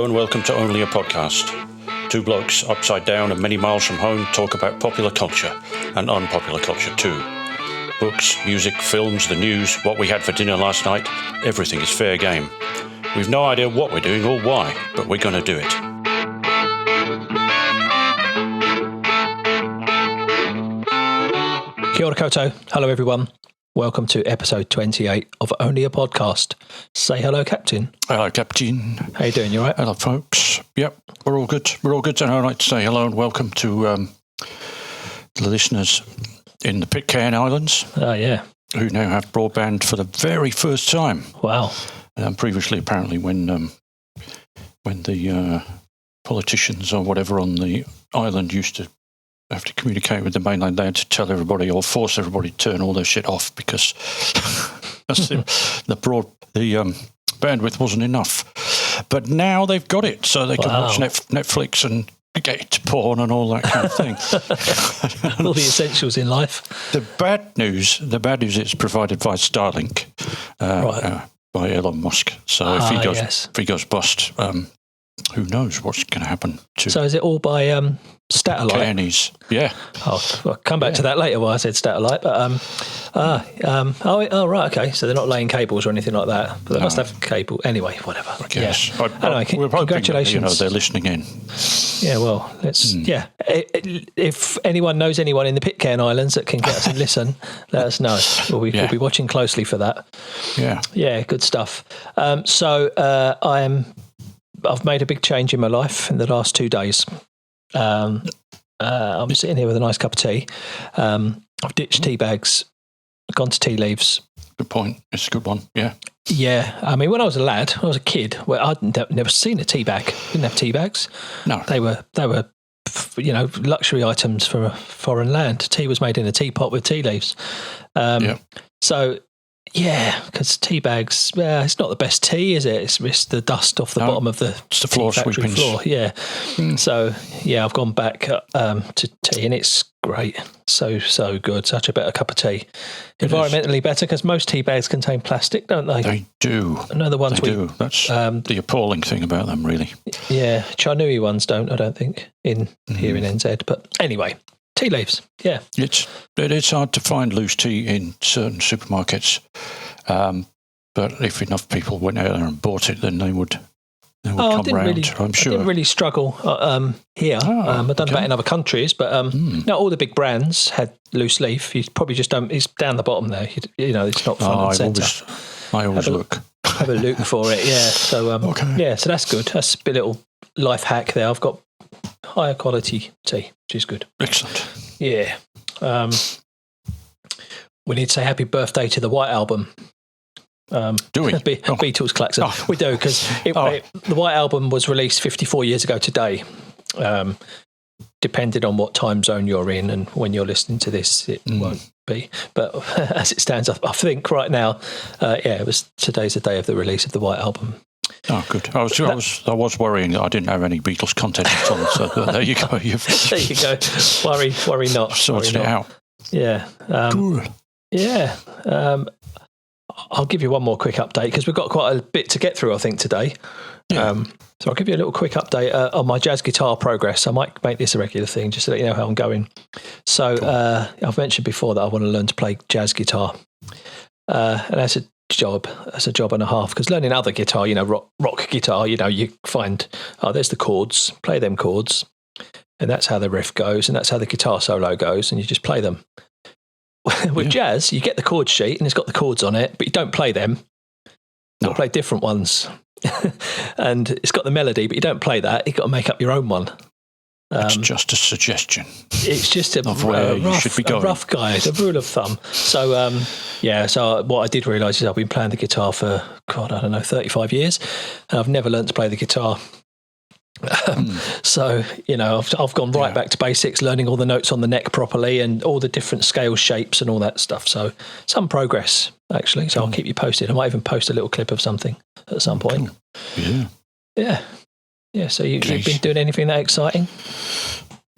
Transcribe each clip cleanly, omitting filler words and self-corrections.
Hello and welcome to Only a Podcast. Two blokes upside down and many miles from home talk about popular culture and unpopular culture too. Books, music, films, the news, what we had for dinner last night, everything is fair game. We've no idea what we're doing or why, but we're going to do it. Kia ora koutou. Hello everyone. Welcome to episode 28 of Only a Podcast. Say hello, Captain. Hello, Captain. How you doing? You all right? Hello, folks. Yep, we're all good. And I'd like to say hello and welcome to the listeners in the Pitcairn Islands. Oh, yeah. Who now have broadband for the very first time. Wow. Previously, apparently, when the politicians or whatever on the island used to have to communicate with the mainland, they had to tell everybody or force everybody to turn all their shit off because the bandwidth wasn't enough. But now they've got it, so they can watch Netflix and get into porn and all that kind of thing. All the essentials in life. The bad news is it's provided by Starlink, by Elon Musk. So if he goes bust, who knows what's going to happen to? So is it all by satellite? Cairnies, yeah. I'll come back to that later. Why I said satellite, but right, okay. So they're not laying cables or anything like that, but they must have cable anyway. Whatever. I guess. Yeah. Anyway, congratulations. They're listening in. Yeah, well, let's. Yeah, if anyone knows anyone in the Pitcairn Islands that can get us and listen, let us know. We'll be watching closely for that. Yeah, good stuff. I've made a big change in my life in the last 2 days. I'm sitting here with a nice cup of tea. I've ditched tea bags, gone to tea leaves. Good point. It's a good one. Yeah. Yeah. I mean, when I was a kid, I'd never seen a tea bag. Didn't have tea bags. No. They were luxury items from a foreign land. Tea was made in a teapot with tea leaves. So. Yeah, because tea bags, it's not the best tea, is it? It's the dust off the bottom of the floor sweepings. Yeah. So, I've gone back to tea and it's great. So good. Such a better cup of tea. Environmentally better because most tea bags contain plastic, don't they? They do. No, the ones they do. That's the appalling thing about them, really. Yeah, Charnui ones don't, I don't think, here in NZ. But anyway. Tea leaves, yeah. It's hard to find loose tea in certain supermarkets, but if enough people went out there and bought it, then they would come round. I'm sure. I didn't really struggle here. I don't know about in other countries, but not all the big brands had loose leaf. You probably just don't. It's down the bottom there. It's not front and centre. I always look. Have a look for it, yeah. So so that's good. That's a little life hack there. I've got higher quality tea, which is good. Excellent. Yeah. We need to say happy birthday to the White Album. Do we? Beatles klaxon. We do, because the White Album was released 54 years ago today. Depending on what time zone you're in and when you're listening to this, it won't be. But as it stands, I think right now, today's the day of the release of the White Album. Oh, good. I was worrying that I didn't have any Beatles content on, so there you go. There you go. Worry not. Sorted it out. Yeah. Cool. Yeah. I'll give you one more quick update because we've got quite a bit to get through, I think, today. Yeah. So I'll give you a little quick update on my jazz guitar progress. I might make this a regular thing just to let you know how I'm going. So I've mentioned before that I want to learn to play jazz guitar. And that's a job and a half, because learning other guitar, rock guitar, you find, there's the chords, play them chords, and that's how the riff goes, and that's how the guitar solo goes, and you just play them. With jazz, you get the chord sheet and it's got the chords on it, but you don't play them. You've got to play different ones. And it's got the melody, but you don't play that. You've got to make up your own one. It's just a suggestion. It's just a rough guide, a rule of thumb. So, so what I did realise is I've been playing the guitar for, 35 years. And I've never learned to play the guitar. So, I've gone right back to basics, learning all the notes on the neck properly and all the different scale shapes and all that stuff. So some progress, actually. So I'll keep you posted. I might even post a little clip of something at some point. Cool. Yeah. So you've been doing anything that exciting?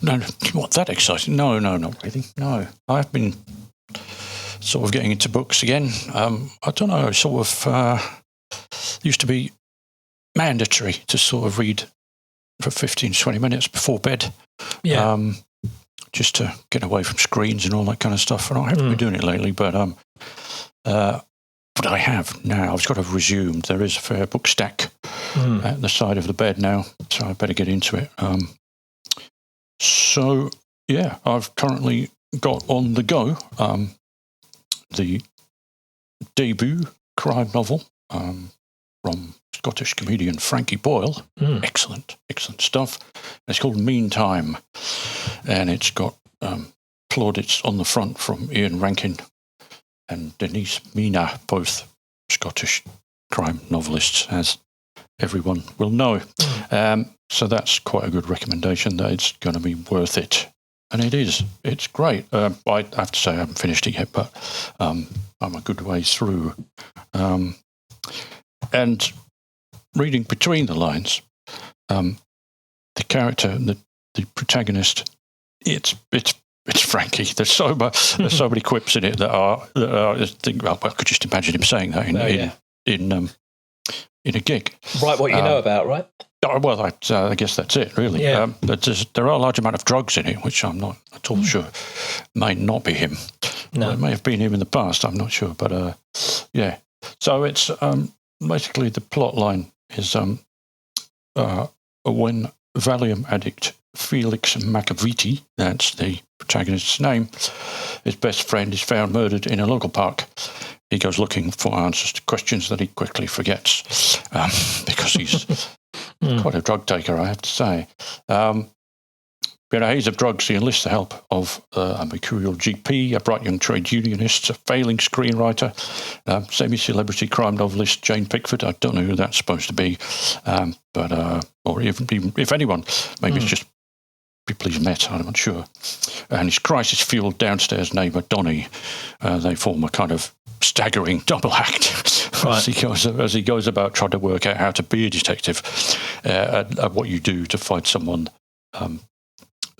No, what, that exciting? No, not really. No, I've been sort of getting into books again. I don't know, sort of used to be mandatory to sort of read for 15 to 20 minutes before bed. Yeah. Just to get away from screens and all that kind of stuff. And I haven't been doing it lately, but I have now. I've got to resumed. There is a fair book stack at the side of the bed now, so I better get into it. So, yeah, I've currently got on the go the debut crime novel from Scottish comedian Frankie Boyle. Excellent stuff. It's called Meantime, and it's got plaudits on the front from Ian Rankin and Denise Mina, both Scottish crime novelists, as everyone will know. So that's quite a good recommendation, that it's going to be worth it. And it is. It's great. I have to say I haven't finished it yet, but I'm a good way through. And reading between the lines, the character, the protagonist, it's Frankie. There's so many quips in it that are I could just imagine him saying that in a gig. Write what you know about, right? Well, I guess that's it, really. Yeah. But there are a large amount of drugs in it, which I'm not at all sure may not be him. No. Well, it may have been him in the past, I'm not sure. But, yeah. So it's basically the plot line is when Valium addict Felix Macavity, that's the protagonist's name, his best friend is found murdered in a local park. He goes looking for answers to questions that he quickly forgets because he's quite a drug taker, I have to say. In a haze of drugs, he enlists the help of a mercurial GP, a bright young trade unionist, a failing screenwriter, semi-celebrity crime novelist Jane Pickford. I don't know who that's supposed to be, or even if anyone, maybe it's just people he's met, I'm not sure. And his crisis-fueled downstairs neighbour, Donny. They form a kind of staggering double act as he goes about trying to work out how to be a detective and what you do to find someone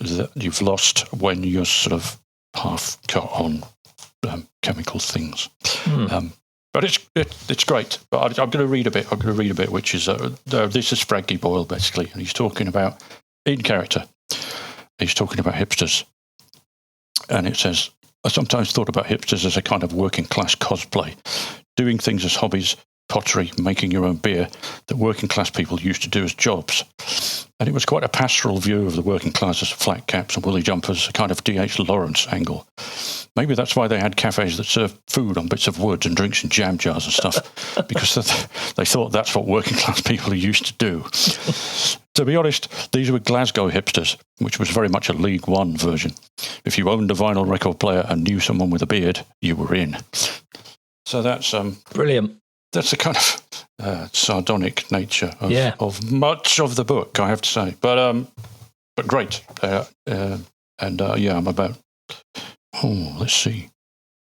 that you've lost when you're sort of half cut on chemical things. But it's great. But I'm going to read a bit. Which is this is Frankie Boyle basically, and he's talking about in character. He's talking about hipsters, and it says, I sometimes thought about hipsters as a kind of working class cosplay, doing things as hobbies, pottery, making your own beer, that working class people used to do as jobs. And it was quite a pastoral view of the working class as flat caps and woolly jumpers, a kind of D.H. Lawrence angle. Maybe that's why they had cafes that served food on bits of wood and drinks in jam jars and stuff, because they thought that's what working class people used to do. To be honest, these were Glasgow hipsters, which was very much a League One version. If you owned a vinyl record player and knew someone with a beard, you were in. So that's brilliant. That's the kind of sardonic nature of much of the book, I have to say. But great. I'm about, let's see,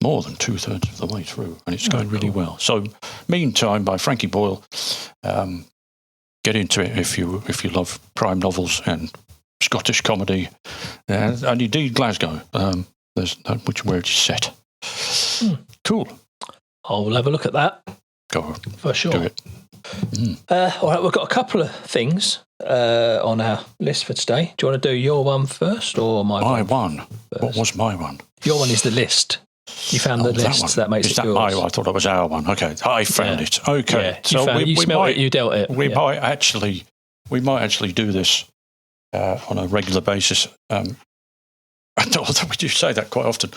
more than 2/3 of the way through, and it's going really well. So, Meantime by Frankie Boyle. Get into it if you love crime novels and Scottish comedy, and indeed Glasgow. There's where it is set. Cool. I'll have a look at that. Go for sure. Do it. All right, we've got a couple of things on our list for today. Do you want to do your one first or my one? What was my one? Your one is the list. You found the list. That makes it yours. I thought it was our one. Okay, I found it. Okay, yeah, so you smelled it. You dealt it. We might actually do this on a regular basis. Although we do say that quite often,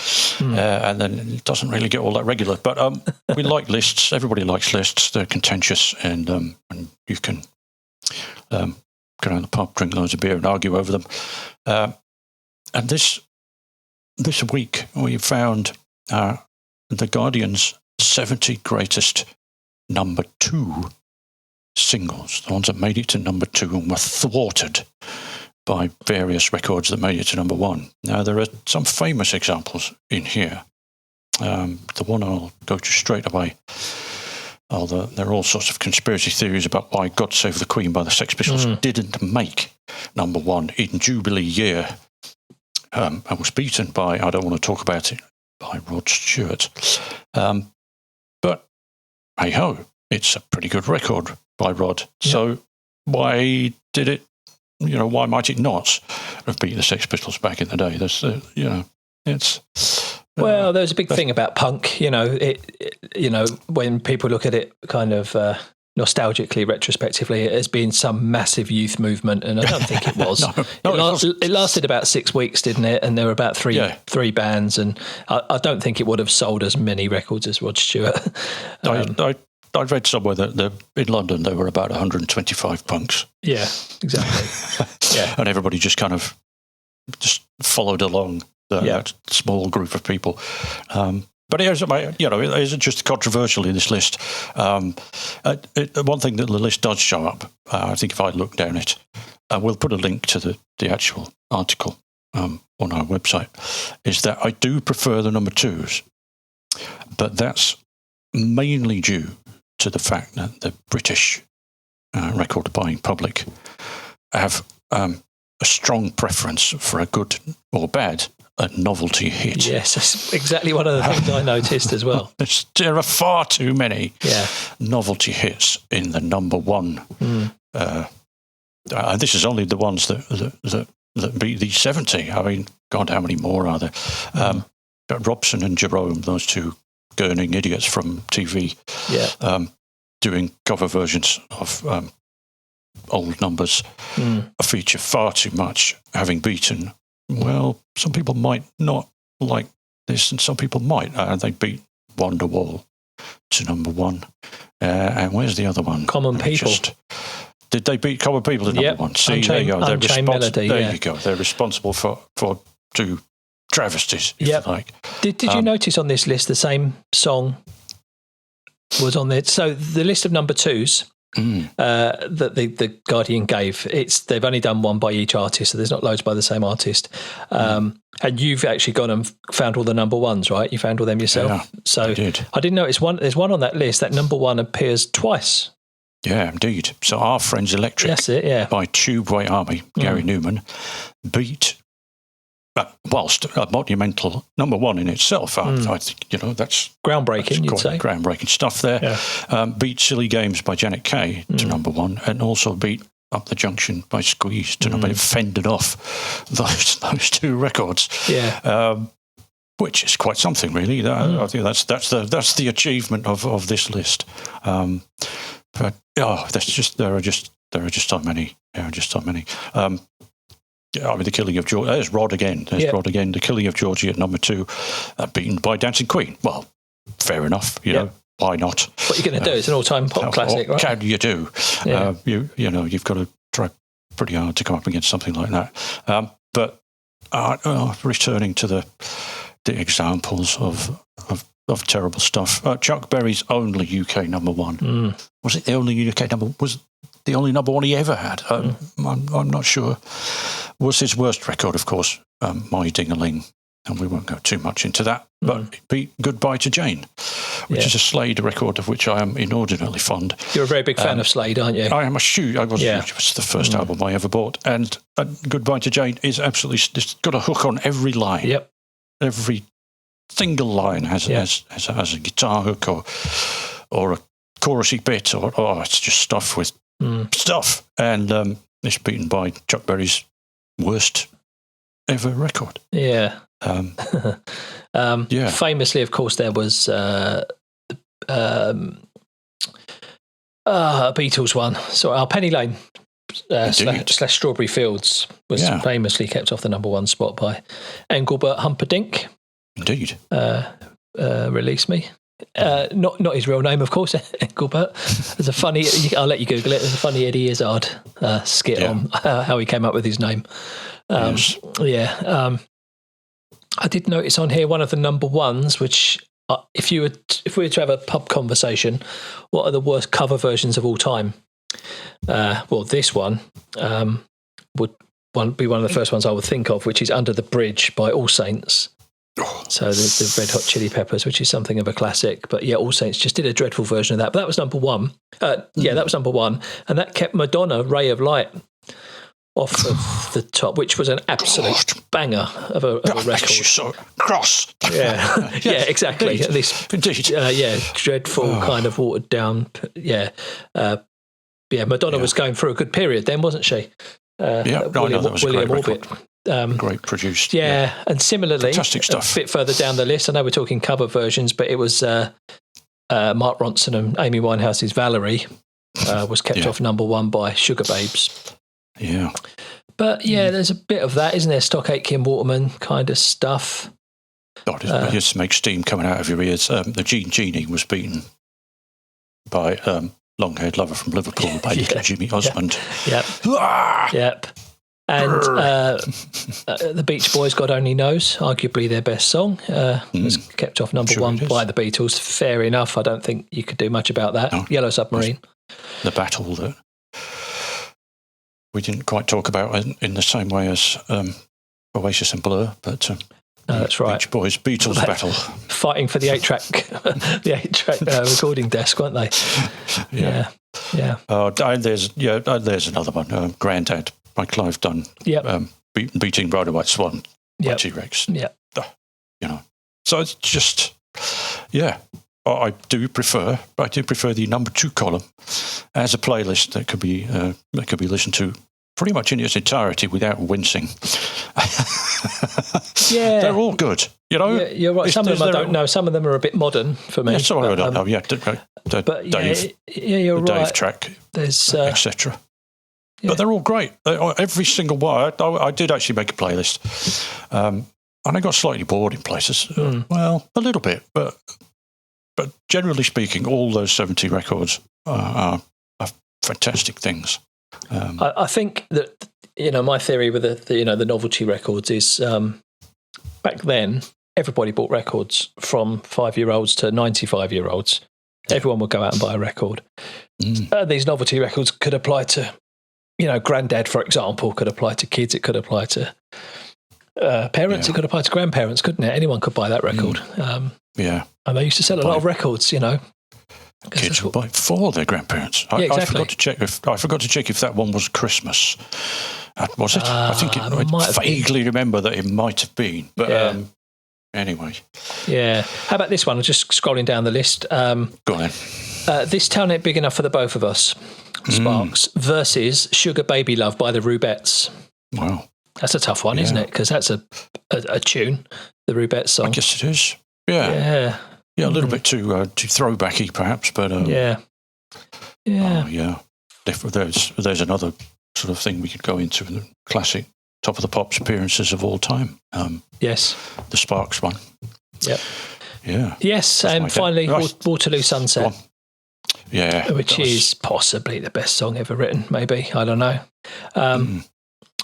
and then it doesn't really get all that regular. But we like lists. Everybody likes lists. They're contentious, and you can go down the pub, drink loads of beer, and argue over them. And this week we found The Guardian's 70 greatest number 2 singles, the ones that made it to number 2 and were thwarted by various records that made it to number 1. Now, there are some famous examples in here. The one I'll go to straight away, although there are all sorts of conspiracy theories about why God Save the Queen by the Sex Pistols didn't make number 1 in Jubilee year. And was beaten by, I don't want to talk about it, by Rod Stewart. But hey-ho, it's a pretty good record. by Rod. So why did it? Why might it not have beaten the Sex Pistols back in the day? There's, it's. Well, there's a big thing about punk. When people look at it, kind of. Nostalgically, retrospectively, as being some massive youth movement, and I don't think it was. It lasted about 6 weeks, didn't it? And there were about three bands, and I don't think it would have sold as many records as Rod Stewart. I read somewhere that in London there were about 125 punks. Yeah, exactly. And everybody just kind of just followed along that small group of people. But it isn't just controversial in this list. One thing that the list does show up, I think if I look down it, we'll put a link to the actual article on our website, is that I do prefer the number 2s. But that's mainly due to the fact that the British record buying public have a strong preference for a good or bad a novelty hit. Yes, that's exactly one of the things I noticed as well. There are far too many novelty hits in the number 1. This is only the ones that beat the 70. I mean, God, how many more are there? Robson and Jerome, those two gurning idiots from TV, doing cover versions of old numbers, a feature far too much, having beaten. Well, some people might not like this, and some people might. They beat Wonderwall to number 1. And where's the other one? Common People. Did they beat Common People to number 1? See, there you go. Unchained Melody. There you go. They're responsible for 2 travesties, if you like. Did you notice on this list the same song was on there? So the list of number 2s that the Guardian gave, they've only done one by each artist, so there's not loads by the same artist. And you've actually gone and found all the number 1s, right? You found all them yourself. Yeah, so I did. I didn't notice one. There's one on that list. That number 1 appears twice. Yeah, indeed. So Our Friends Electric, that's it. Yeah, by Tubeway Army, Gary Newman, beat. Whilst a monumental number 1 in itself, I think that's groundbreaking. You'd say groundbreaking stuff there. Yeah. Beat Silly Games by Janet Kay to number 1, and also beat Up the Junction by Squeeze to number. It fended off those 2 records. Yeah. Which is quite something, really. I think that's the achievement of this list. But there are just so many. I mean, The Killing of Georgie. There's Rod again. Rod again. The Killing of Georgie at number 2, beaten by Dancing Queen. Well, fair enough. Why not? What you're going to do? It's an all-time pop classic, right? How do you do? Yeah. You've got to try pretty hard to come up against something like that. But returning to the examples of terrible stuff, Chuck Berry's only UK number 1. Was it the only UK number? Was the only number 1 he ever had? I'm not sure. Was his worst record, of course, My Ding-a-Ling, and we won't go too much into that, but it beat Goodbye to Jane, which is a Slade record of which I am inordinately fond. You're a very big fan of Slade, aren't you? I am a shoe. It was the first album I ever bought, and Goodbye to Jane is absolutely, it's got a hook on every line. Yep. Every single line has a guitar hook or a chorusy bit, or it's just stuff with stuff, and it's beaten by Chuck Berry's worst ever record. Yeah. Famously, of course, there was a Beatles one. So Penny Lane / Strawberry Fields was famously kept off the number 1 spot by Engelbert Humperdinck. Indeed. Release Me. Not his real name, of course, Engelbert. There's a funny, I'll let you Google it, there's a funny Eddie Izzard skit on how he came up with his name. I did notice on here one of the number 1s, which if we were to have a pub conversation, what are the worst cover versions of all time? This one would be one of the first ones I would think of, which is Under the Bridge by All Saints. So the Red Hot Chili Peppers, which is something of a classic, but All Saints just did a dreadful version of that. But that was number 1. That was number 1, and that kept Madonna Ray of Light off of the top, which was an absolute banger of a record. She's so cross. Yeah, exactly. Indeed. This, dreadful kind of watered down. Madonna was going through a good period then, wasn't she? That was a great Orbit. Great produced. And similarly, fantastic stuff. A bit further down the list, I know we're talking cover versions, but it was Mark Ronson and Amy Winehouse's Valerie was kept off number one by Sugar Babes. Yeah. But there's a bit of that, isn't there? Stock Aitken Waterman kind of stuff. God, it used to make steam coming out of your ears. The Genie was beaten by long-haired lover from Liverpool, by little Jimmy Osmond. Yep. And the Beach Boys, God Only Knows, arguably their best song, was kept off number one by the Beatles. Fair enough. I don't think you could do much about that. No. Yellow Submarine. The battle that we didn't quite talk about in the same way as Oasis and Blur, but no, that's right. Beach Boys, Beatles battle, fighting for the 8-track, recording desk, weren't they? Yeah. There's another one. Grandad by Clive Dunn. Beating Ride a White Swan by T-Rex. So it's just I do prefer the number 2 column as a playlist that could be listened to pretty much in its entirety without wincing. They're all good. You're right. Some of them I don't know. Some of them are a bit modern for me. Sorry, I don't know. Dave. You're right. Dave track. There's etc. But they're all great. Every single one. I did actually make a playlist, and I got slightly bored in places. Well, a little bit, but generally speaking, all those 70 records are fantastic things. I think that my theory with the novelty records is back then everybody bought records from 5-year-olds to 95-year-olds. Everyone would go out and buy a record. These novelty records could apply to Grandad, for example, could apply to kids. It could apply to parents. It could apply to grandparents, couldn't it? Anyone could buy that record. And they used to sell a lot of records, Kids would buy for their grandparents. Exactly. I forgot to check if that one was Christmas. Was it? I think I vaguely remember that it might have been. But anyway. Yeah. How about this one? I'm just scrolling down the list. Go on then. This Town Ain't Big Enough for the Both of Us, Sparks, versus Sugar Baby Love by the Rubettes. Wow. That's a tough one, isn't it? Because that's a tune, the Rubettes song. I guess it is. Yeah, a little bit too throwbacky, perhaps, but There's another sort of thing we could go into, the classic Top of the Pops appearances of all time. Yes, the Sparks one. Yep. Yeah. Yes, and finally Waterloo Sunset. Yeah, which is possibly the best song ever written. Maybe, I don't know.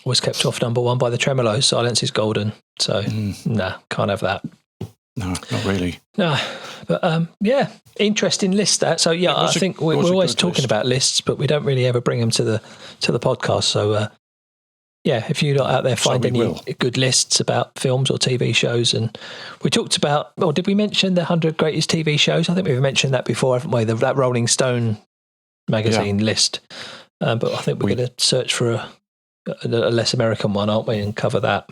Was kept off number one by the Tremolos. Silence is Golden. So can't have that. No, not really. No, but interesting list that. So I think we're always talking about lists, but we don't really ever bring them to the podcast. So if you out there find any good lists about films or TV shows, and we talked about, did we mention the 100 greatest TV shows? I think we've mentioned that before, haven't we? That Rolling Stone magazine list. But I think we're going to search for a less American one, aren't we, and cover that.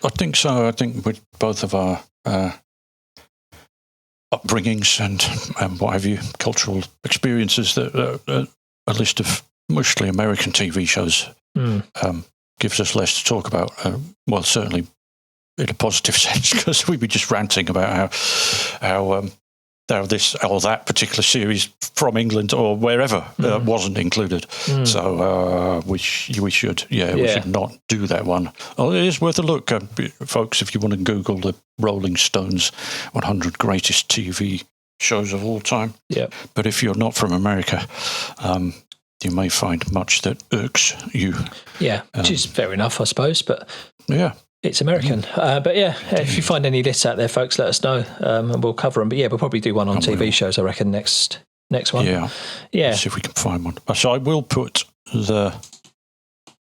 I think so. I think with both of our upbringings and what have you, cultural experiences, that a list of mostly American TV shows gives us less to talk about. Certainly in a positive sense, because we'd be just ranting about how this or that particular series from England or wherever wasn't included. So we should not do that one. Oh, it is worth a look, folks, if you want to Google the Rolling Stones 100 greatest TV shows of all time. Yeah. But if you're not from America, you may find much that irks you. Yeah, which is fair enough, I suppose. But it's American. If you find any lists out there, folks, let us know, and we'll cover them. But we'll probably do one on TV shows, I reckon, next one. Yeah. Let's see if we can find one. So I will put the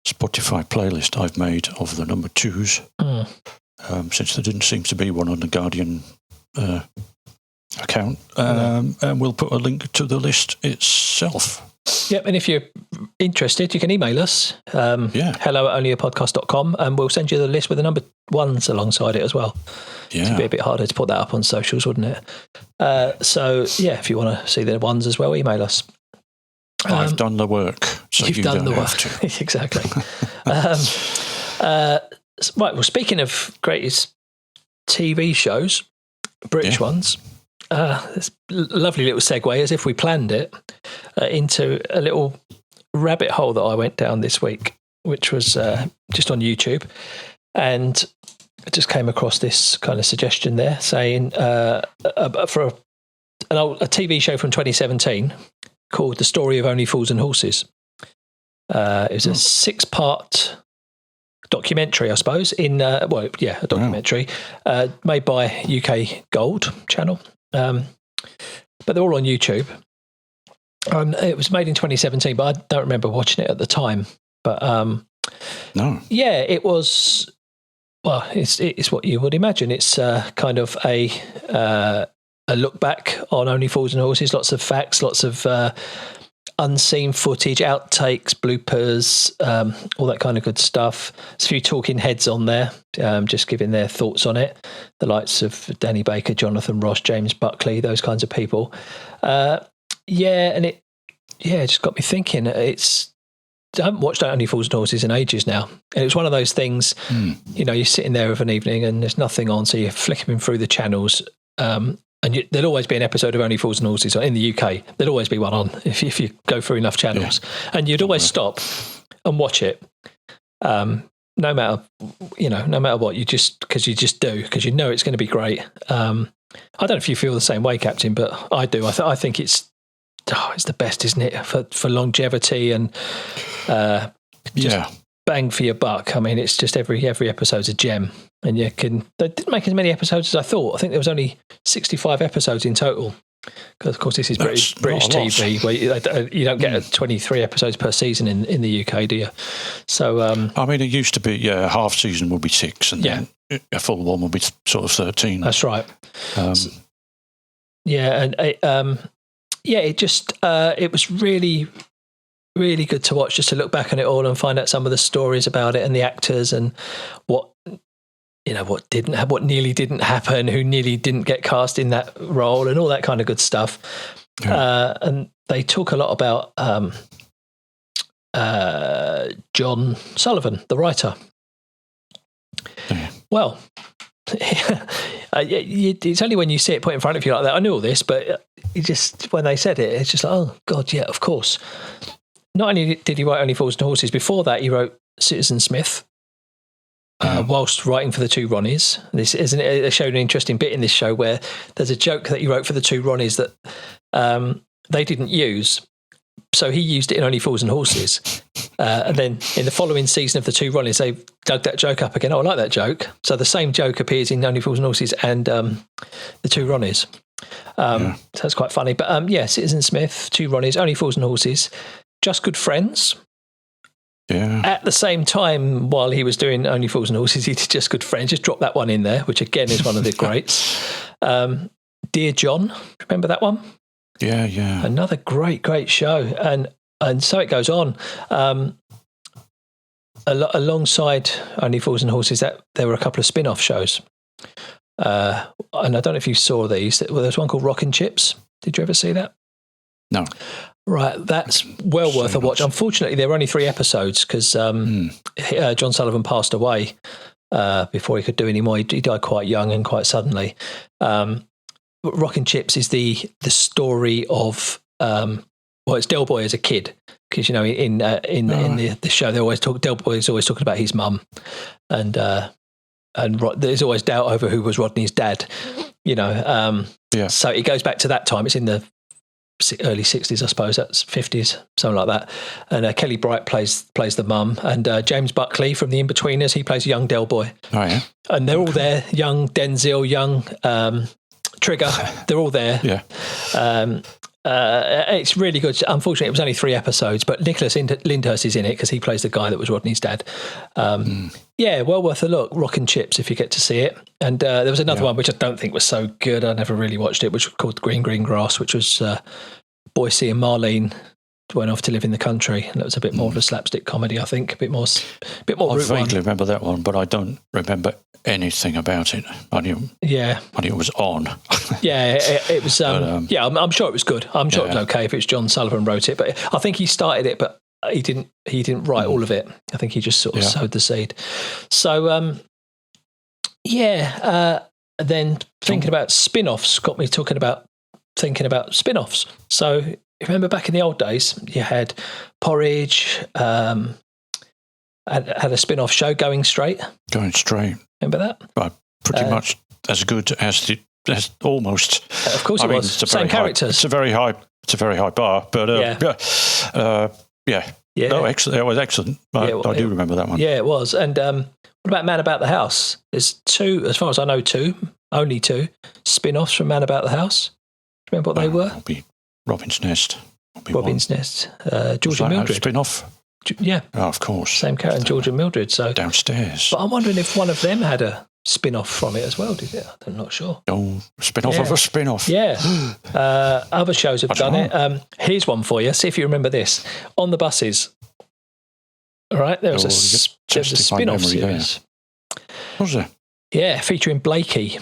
Spotify playlist I've made of the number 2s, since there didn't seem to be one on the Guardian account, and we'll put a link to the list itself. Yep, and if you're interested, you can email us, hello@onlyapodcast.com, and we'll send you the list with the number 1s alongside it as well. Yeah. It'd be a bit harder to put that up on socials, wouldn't it? If you want to see the 1s as well, email us. I've done the work, so you've you done don't the have work. to. Exactly. Right. Well, speaking of greatest TV shows, British ones, this lovely little segue, as if we planned it, into a little rabbit hole that I went down this week, which was just on YouTube, and I just came across this kind of suggestion there saying for a TV show from 2017 called "The Story of Only Fools and Horses." It was a 6-part documentary, I suppose. A documentary made by UK Gold channel, but they're all on YouTube. It was made in 2017, but I don't remember watching it at the time. But No. yeah, it was. Well, it's what you would imagine. It's kind of a look back on Only Fools and Horses. Lots of facts, lots of unseen footage, outtakes, bloopers, all that kind of good stuff. There's a few talking heads on there, just giving their thoughts on it. The likes of Danny Baker, Jonathan Ross, James Buckley, those kinds of people. It just got me thinking. I haven't watched Only Fools and Horses in ages now. And it's one of those things, you're sitting there of an evening and there's nothing on, so you're flicking through the channels. There'll always be an episode of Only Fools and Horses in the UK. There'll always be one on if you go through enough channels. Yeah. And you'd always stop and watch it. No matter what, because you do, because you know it's going to be great. I don't know if you feel the same way, Captain, but I do. I think it's the best, isn't it, for longevity and bang for your buck. I mean, it's just every episode's a gem, and they didn't make as many episodes as I thought. I think there was only 65 episodes in total. Because of course this is British TV, where you don't get 23 episodes per season in the UK, do you? So I mean, it used to be a half season would be 6, and then a full one would be sort of 13. That's right. It was really, really good to watch, just to look back on it all and find out some of the stories about it and the actors and what nearly didn't happen, who nearly didn't get cast in that role, and all that kind of good stuff. Yeah. And they talk a lot about John Sullivan, the writer. Yeah. Well, it's only when you see it put in front of you like that. I knew all this, but when they said it, it's just like, oh God, yeah, of course. Not only did he write Only Fools and Horses, before that he wrote Citizen Smith. Whilst writing for the Two Ronnies. This isn't it. They showed an interesting bit in this show where there's a joke that he wrote for the Two Ronnies that they didn't use, so he used it in Only Fools and Horses. And then in the following season of the Two Ronnies, they dug that joke up again. Oh, I like that joke. So the same joke appears in Only Fools and Horses and the Two Ronnies. So that's quite funny. But Citizen Smith, Two Ronnies, Only Fools and Horses, Just Good Friends. Yeah. At the same time, while he was doing Only Fools and Horses, he did Just Good Friends. Just drop that one in there, which again is one of the greats. Dear John, remember that one? Yeah. Another great show, and so it goes on. Alongside Only Fools and Horses, that there were a couple of spin-off shows, and I don't know if you saw these. Well, there's one called Rockin' Chips. Did you ever see that? No. Right, that's well worth a watch. Unfortunately, there were only 3 episodes because John Sullivan passed away before he could do any more. He died quite young and quite suddenly. Rockin' Chips is the story of it's Del Boy as a kid, because in the show they always talk. Del Boy is always talking about his mum, and there's always doubt over who was Rodney's dad. So it goes back to that time. It's in the early 60s, I suppose. That's 50s, something like that. And Kelly Bright plays the mum, and James Buckley from The Inbetweeners, he plays young Del Boy. Oh yeah. And they're all there, young Denzel, young Trigger. They're all there. Yeah. It's really good. Unfortunately, it was only 3 episodes, but Nicholas Lyndhurst is in it because he plays the guy that was Rodney's dad. Yeah, well worth a look. Rockin' Chips, if you get to see it. And there was another one which I don't think was so good. I never really watched it, which was called Green Grass, which was Boycie and Marlene went off to live in the country, and it was a bit more of a slapstick comedy, I think, a bit more I Route vaguely 1. remember that one, but I don't remember anything about it. I knew it was on. Yeah, it was. I'm sure it was good. I'm sure it was okay if it's John Sullivan wrote it, but I think he started it, but he didn't write all of it. I think he just sort of sowed the seed. So then thinking about spin-offs got me thinking about spin-offs. So remember back in the old days, you had Porridge, had a spin-off show, Going Straight. Going Straight. Remember that? Pretty much as good as almost. Of course, it was same characters. It's a very high bar, but No, excellent. It was excellent. I do remember that one. Yeah, it was. And what about Man About the House? There's two, as far as I know, only two spin-offs from Man About the House. Remember what they were? Robin's Nest. Robin's Nest. George and Mildred. Spin-off? Yeah. Oh, of course. Same character, and George and Mildred. So Downstairs. But I'm wondering if one of them had a spin-off from it as well, did it? I'm not sure. Oh, spin-off of a spin-off. Yeah. Other shows have done it. Here's one for you. See if you remember this. On the buses. All right, there was a spin-off series. Was there? Yeah, featuring Blakey.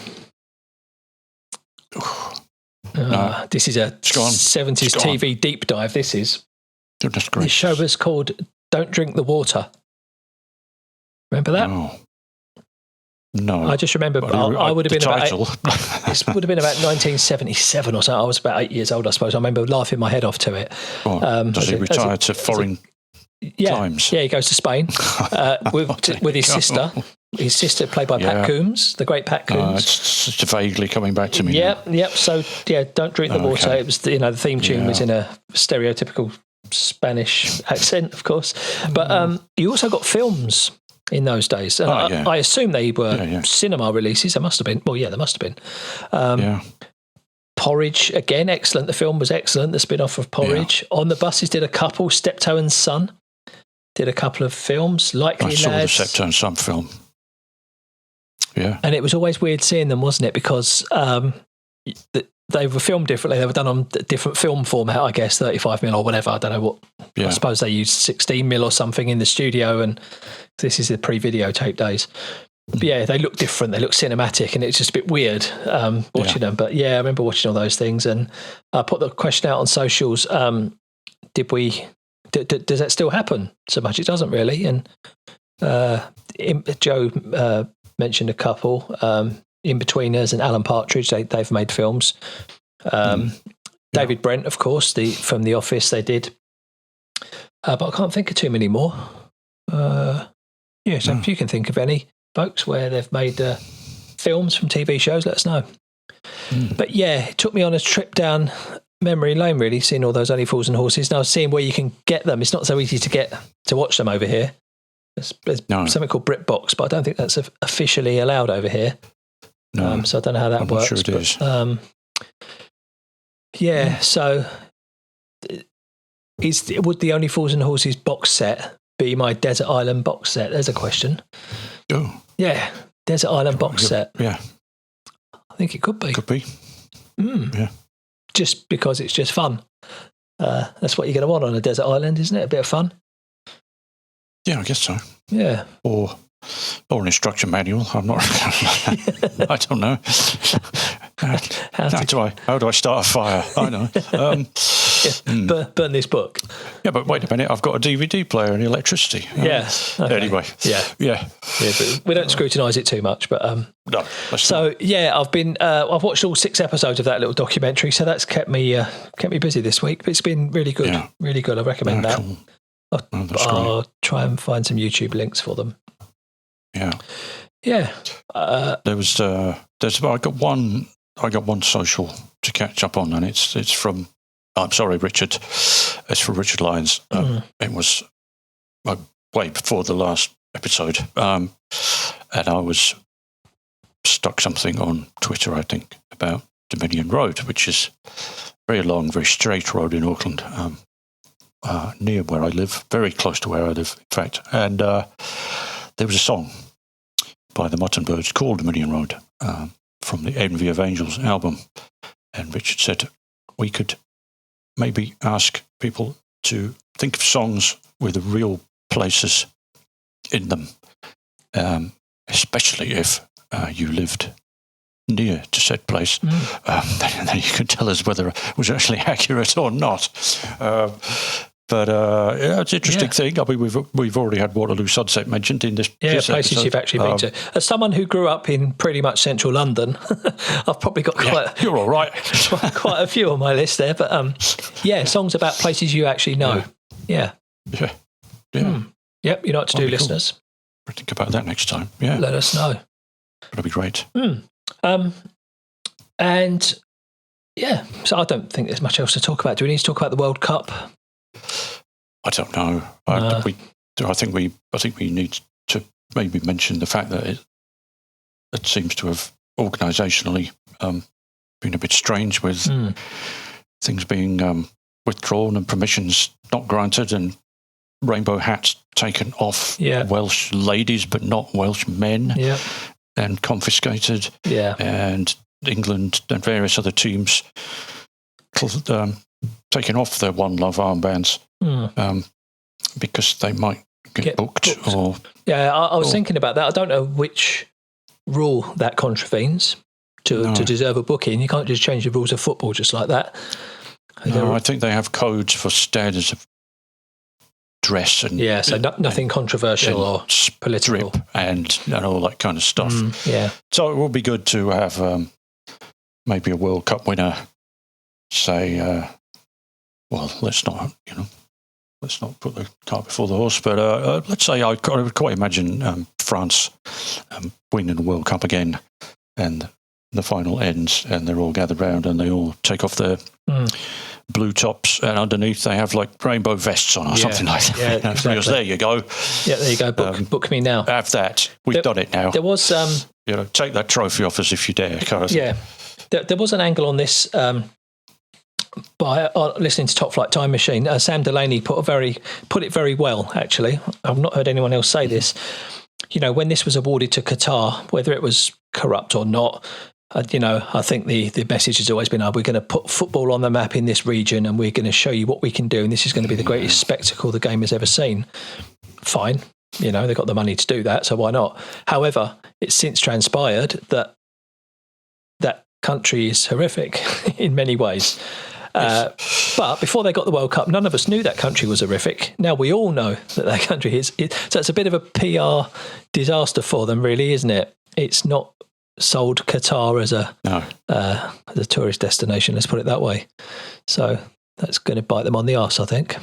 No. This is a 70s TV deep dive. This is. Goodness gracious. The show was called Don't Drink the Water. Remember that? No. I just remember I would have been about this would have been about 1977 or so. I was about 8 years old, I suppose. I remember laughing my head off to it. Does he retire to foreign climes? Yeah, he goes to Spain with his sister. His sister, played by Pat Coombs, the great Pat Coombs. It's vaguely coming back to me. Yep. So, Don't Drink the Water. It was, the theme tune was in a stereotypical Spanish accent, of course. But you also got films in those days. And I assume they were cinema releases. There must have been. Well, there must have been. Porridge, again, excellent. The film was excellent. The spin-off of Porridge. On the Buses did a couple. Steptoe and Son did a couple of films. Likely Lads. I saw the Steptoe and Son film. Yeah. And it was always weird seeing them, wasn't it? Because they were filmed differently. They were done on different film format, I guess, 35mm or whatever. I don't know what. Yeah. I suppose they used 16mm or something in the studio, and this is the pre-videotape days. But they look different. They look cinematic, and it's just a bit weird watching them. But I remember watching all those things, and I put the question out on socials. Does that still happen so much? It doesn't really. And Joe mentioned a couple, In-Betweeners and Alan Partridge. They've made films. David Brent, of course, from The Office, they did. But I can't think of too many more. So if you can think of any, folks, where they've made films from TV shows, let us know. But it took me on a trip down memory lane, really, seeing all those Only Fools and Horses. Now, seeing where you can get them. It's not so easy to watch them over here. There's something called BritBox, but I don't think that's officially allowed over here. No, so I don't know how that works. I'm sure it is. So would the Only Fools and Horses box set be my Desert Island box set? There's a question. Oh. Yeah, Desert Island box set. Yeah. I think it could be. Could be. Yeah. Just because it's just fun. That's what you're going to want on a desert island, isn't it? A bit of fun. Yeah, I guess so. Yeah. Or an instruction manual. I'm not. I don't know. How do I start a fire? I know. Burn this book. Yeah, but wait a minute. I've got a DVD player and electricity. Okay. Anyway. Yeah. But we don't scrutinise it too much. But no. I've watched all 6 episodes of that little documentary, so that's kept me busy this week. But it's been really good. Yeah. Really good. I recommend that. Cool. I'll try and find some YouTube links for them. Yeah. Yeah. I got one social to catch up on, and it's from. I'm sorry, Richard. It's from Richard Lyons. It was way before the last episode, and I was stuck something on Twitter, I think, about Dominion Road, which is very long, very straight road in Auckland. Near where I live, very close to where I live, in fact. And there was a song by the Mutton Birds called Dominion Road from the Envy of Angels album. And Richard said we could maybe ask people to think of songs with real places in them, especially if you lived near to said place. Then you can tell us whether it was actually accurate or not. But it's an interesting thing. I mean, we've already had Waterloo Sunset mentioned in this. Places episode. You've actually been to. As someone who grew up in pretty much central London, I've probably got you're all right. quite a few on my list there. But songs about places you actually know. Yeah. Yep, you know what to do, listeners. Cool. Think about that next time. Yeah, let us know. That'll be great. And so I don't think there's much else to talk about. Do we need to talk about the World Cup? I don't know. I think we need to maybe mention the fact that it seems to have organisationally been a bit strange with things being withdrawn and permissions not granted and rainbow hats taken off Welsh ladies but not Welsh men and confiscated. And England and various other teams taking off their One Love armbands because they might get booked. Or I was thinking about that. I don't know which rule that contravenes to deserve a booking. You can't just change the rules of football just like that. No, I think they have codes for standards of dress and so nothing controversial or political and all that kind of stuff. So it will be good to have maybe a World Cup winner say, let's not put the cart before the horse, but let's say I would quite imagine France winning the World Cup again, and the final ends, and they're all gathered round, and they all take off their blue tops, and underneath they have like rainbow vests on or something like that. Yeah, exactly. Because there you go. Yeah, there you go. Book me now. Have that. We've done it now. There was take that trophy off us if you dare. Kind of thing. There was an angle on this. By listening to Top Flight Time Machine, Sam Delaney put it very well. Actually, I've not heard anyone else say this. When this was awarded to Qatar, whether it was corrupt or not, I think the message has always been, we're going to put football on the map in this region, and we're going to show you what we can do, and this is going to be the greatest spectacle the game has ever seen. Fine, they've got the money to do that, so why not? However, it's since transpired that country is horrific in many ways. But before they got the World Cup, none of us knew that country was horrific. Now we all know that country is. So it's a bit of a PR disaster for them, really, isn't it? It's not sold Qatar as a tourist destination, let's put it that way. So that's going to bite them on the arse, I think.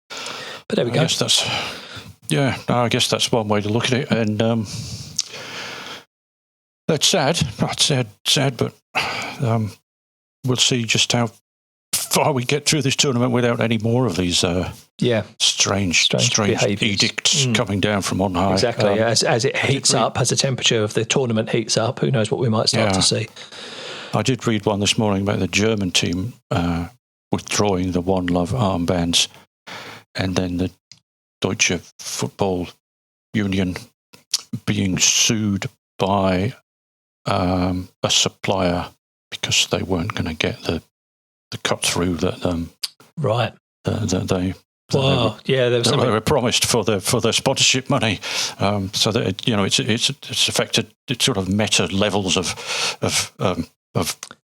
But there we go. I guess that's one way to look at it. And that's sad. Not sad, but we'll see just how far we get through this tournament without any more of these strange edicts coming down from on high. Exactly. As it heats up, as the temperature of the tournament heats up, who knows what we might start to see. I did read one this morning about the German team withdrawing the One Love armbands, and then the Deutsche Football Union being sued by a supplier because they weren't going to get the cut through that they were promised for their sponsorship money. So that it's affected sort of meta levels of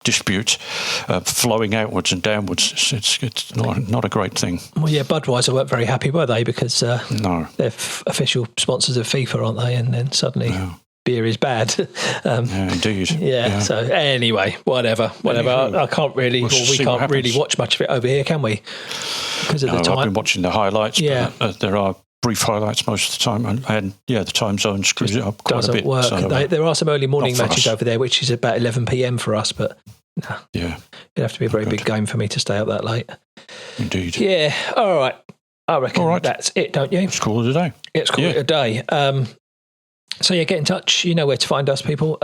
dispute flowing outwards and downwards. It's not a great thing. Well, Budweiser weren't very happy, were they? Because they're official sponsors of FIFA, aren't they? And then suddenly beer is bad. Indeed. So anyway, whatever. I can't really, we can't really watch much of it over here, can we? Because of the time. I've been watching the highlights. But, there are brief highlights most of the time, and the time zone screws it up quite a bit. Work. So, there are some early morning matches over there, which is about 11 p.m. for us, but it'd have to be a very big game for me to stay up that late. Indeed. Yeah. All right. I reckon that's it, don't you? Let's call it a day. Let's call it a day. So get in touch. You know where to find us, people.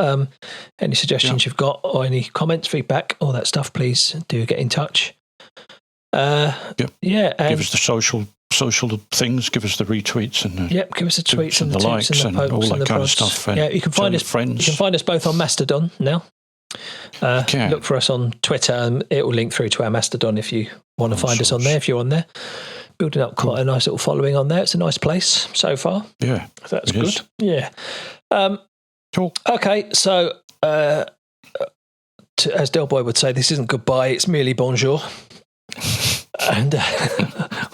Any suggestions you've got, or any comments, feedback, all that stuff, please do get in touch. Give us the social things. Give us the retweets and give us the tweets and the likes and the all that and the kind pods. of stuff. And you can find us. Friends. You can find us both on Mastodon now. Look for us on Twitter, and it will link through to our Mastodon if you want to find us on there. If you're on there, building up quite a nice little following on there. It's a nice place so far. Yeah, that's good. Is. Yeah. Cool. Okay, so as Del Boy would say, this isn't goodbye; it's merely bonjour. And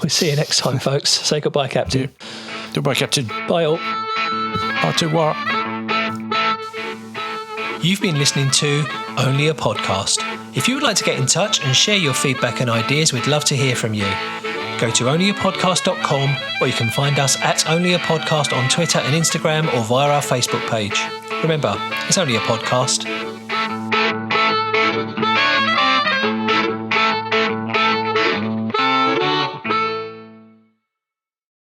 we'll see you next time, folks. Say goodbye, Captain. Yeah. Goodbye, Captain. Bye, all. I'll tell you what. You've been listening to Only a Podcast. If you would like to get in touch and share your feedback and ideas, we'd love to hear from you. Go to onlyapodcast.com, or you can find us at Only a Podcast on Twitter and Instagram, or via our Facebook page. Remember, it's only a podcast.